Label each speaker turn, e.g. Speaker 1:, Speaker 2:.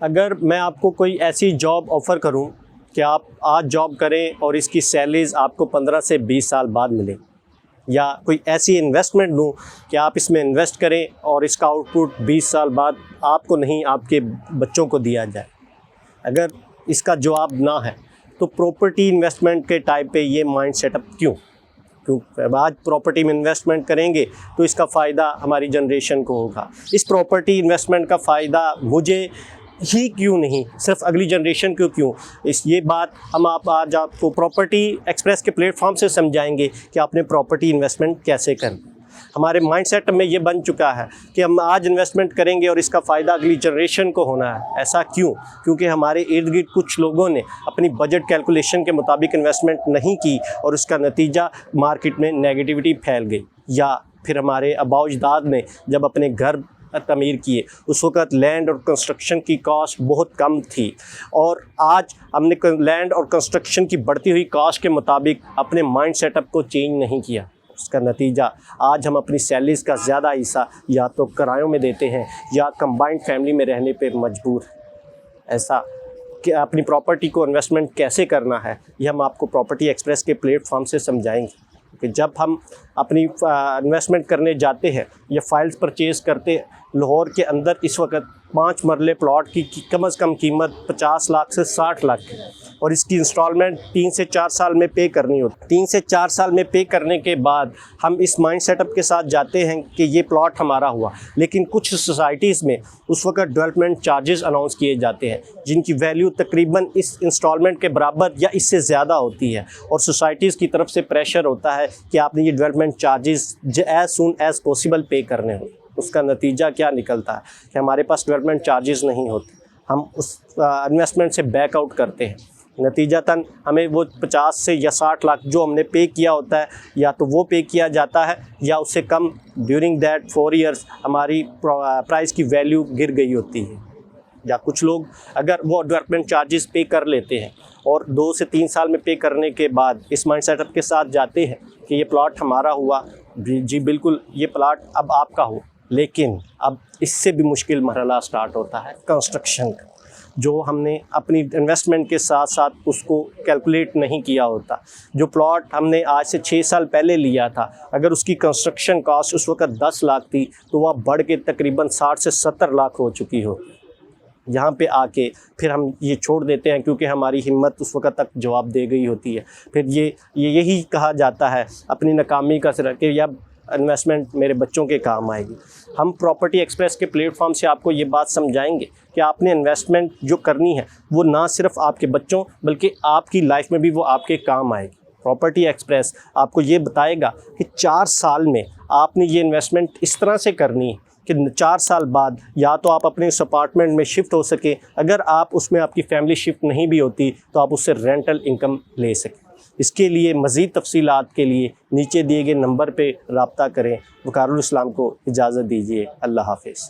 Speaker 1: अगर मैं आपको कोई ऐसी जॉब ऑफ़र करूं कि आप आज जॉब करें और इसकी सैलरीज़ आपको 15 से 20 साल बाद मिले, या कोई ऐसी इन्वेस्टमेंट दूं कि आप इसमें इन्वेस्ट करें और इसका आउटपुट 20 साल बाद आपको नहीं आपके बच्चों को दिया जाए, अगर इसका जवाब ना है तो प्रॉपर्टी इन्वेस्टमेंट के टाइप पे ये माइंड सेटअप क्यों? आज प्रॉपर्टी में इन्वेस्टमेंट करेंगे तो इसका फ़ायदा हमारी जनरेशन को होगा। इस प्रॉपर्टी इन्वेस्टमेंट का फ़ायदा मुझे ही क्यों नहीं, सिर्फ अगली जनरेशन को क्यों? ये बात हम आज आपको प्रॉपर्टी एक्सप्रेस के प्लेटफॉर्म से समझाएंगे कि आपने प्रॉपर्टी इन्वेस्टमेंट कैसे करना। हमारे माइंडसेट में ये बन चुका है कि हम आज इन्वेस्टमेंट करेंगे और इसका फ़ायदा अगली जनरेशन को होना है। ऐसा क्यों? क्योंकि हमारे इर्द गिर्द कुछ लोगों ने अपनी बजट कैलकुलेशन के मुताबिक इन्वेस्टमेंट नहीं की और उसका नतीजा मार्केट में नेगेटिविटी फैल गई। या फिर हमारे आबाओ अजदाद ने जब अपने घर तमीर किए उस वक़्त लैंड और कंस्ट्रक्शन की कॉस्ट बहुत कम थी, और आज हमने लैंड और कंस्ट्रक्शन की बढ़ती हुई कॉस्ट के मुताबिक अपने माइंड सेटअप को चेंज नहीं किया। उसका नतीजा आज हम अपनी सैलरीज़ का ज़्यादा हिस्सा या तो किरायों में देते हैं या कंबाइंड फैमिली में रहने पर मजबूर हैं। ऐसा कि अपनी प्रॉपर्टी को इन्वेस्टमेंट कैसे करना है ये हम आपको प्रॉपर्टी एक्सप्रेस के प्लेटफॉर्म से समझाएंगे। कि जब हम अपनी इन्वेस्टमेंट करने जाते हैं या फाइल्स परचेज़ करते हैं, लाहौर के अंदर इस वक्त 5 मरले प्लॉट की कम से कम कीमत 50 लाख से 60 लाख है, और इसकी इंस्टॉलमेंट 3 से 4 साल में पे करनी होती है। 3 से 4 साल में पे करने के बाद हम इस माइंड सेटअप के साथ जाते हैं कि ये प्लॉट हमारा हुआ, लेकिन कुछ सोसाइटीज़ में उस वक्त डेवलपमेंट चार्जेस अनाउंस किए जाते हैं जिनकी वैल्यू तकरीबन इस इंस्टॉलमेंट के बराबर या इससे ज़्यादा होती है, और सोसाइटीज़ की तरफ से प्रेशर होता है कि आपने ये development charges as soon as possible पे करने हों। उसका नतीजा क्या निकलता है कि हमारे पास डेवलपमेंट चार्जेस नहीं होते, हम उस इन्वेस्टमेंट से बैकआउट करते हैं। नतीजतन हमें वो 50 से या 60 लाख जो हमने पे किया होता है या तो वो पे किया जाता है या उससे कम ड्यूरिंग दैट 4 ईयर्स हमारी प्राइस की वैल्यू गिर गई होती है। या कुछ लोग अगर वो डेवलपमेंट चार्जेस पे कर लेते हैं और 2 से 3 साल में पे करने के बाद इस माइंड सेटअप के साथ जाते हैं कि ये प्लॉट हमारा हुआ, जी बिल्कुल ये प्लॉट अब आपका हो, लेकिन अब इससे भी मुश्किल मरहला स्टार्ट होता है कंस्ट्रक्शन का, जो हमने अपनी इन्वेस्टमेंट के साथ साथ उसको कैलकुलेट नहीं किया होता। जो प्लॉट हमने आज से 6 साल पहले लिया था, अगर उसकी कंस्ट्रक्शन कॉस्ट उस वक्त 10 लाख थी तो वह बढ़ के तकरीबन 60 से 70 लाख हो चुकी हो। यहाँ पे आके फिर हम ये छोड़ देते हैं क्योंकि हमारी हिम्मत उस वक्त तक जवाब दे गई होती है। फिर यही कहा जाता है अपनी नाकामी का सिरा कि यह इन्वेस्टमेंट मेरे बच्चों के काम आएगी। हम प्रॉपर्टी एक्सप्रेस के प्लेटफॉर्म से आपको ये बात समझाएंगे कि आपने इन्वेस्टमेंट जो करनी है वो ना सिर्फ आपके बच्चों बल्कि आपकी लाइफ में भी वो आपके काम आएगी। प्रॉपर्टी एक्सप्रेस आपको ये बताएगा कि 4 साल में आपने ये इन्वेस्टमेंट इस तरह से करनी है कि 4 साल बाद या तो आप अपने इस अपार्टमेंट में शिफ्ट हो सके, अगर आप उसमें आपकी फैमिली शिफ्ट नहीं भी होती तो आप उससे रेंटल इनकम ले सकें। इसके लिए मज़ीद तफसीलात के लिए नीचे दिए गए नंबर पे रब्ता करें। वक़ारुल इस्लाम को इजाज़त दीजिए। अल्लाह हाफ़िज़।